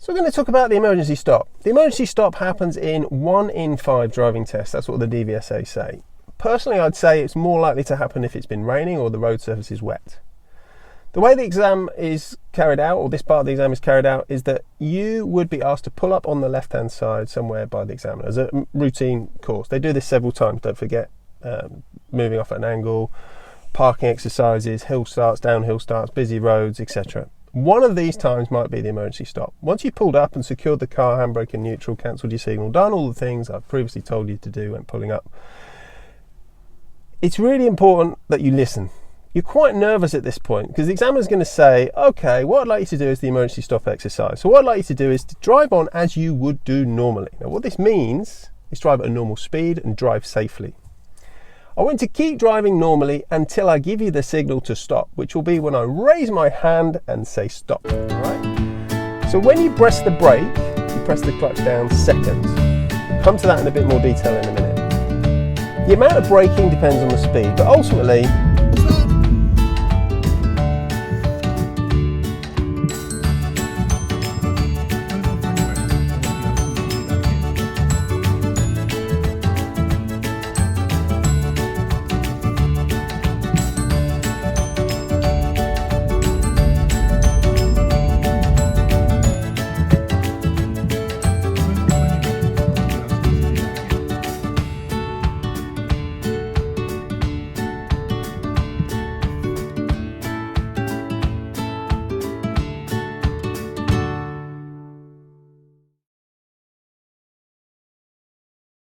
So we're going to talk about the emergency stop. The emergency stop happens in 1 in 5 driving tests. That's what the DVSA say. Personally, I'd say it's more likely to happen if it's been raining or the road surface is wet. The way the exam is carried out, or this part of the exam is carried out, is that you would be asked to pull up on the left-hand side somewhere by the examiner as a routine course. They do this several times, don't forget. Moving off at an angle, parking exercises, hill starts, downhill starts, busy roads, etc. One of these times might be the emergency stop. Once you've pulled up and secured the car, handbrake in neutral, cancelled your signal, done all the things I've previously told you to do when pulling up, it's really important that you listen. You're quite nervous at this point because the examiner's going to say, okay, what I'd like you to do is the emergency stop exercise. So what I'd like you to do is to drive on as you would do normally. Now what this means is drive at a normal speed and drive safely. I want to keep driving normally until I give you the signal to stop, which will be when I raise my hand and say stop. All right? So when you press the brake, you press the clutch down second. Come to that in a bit more detail in a minute. The amount of braking depends on the speed, but ultimately,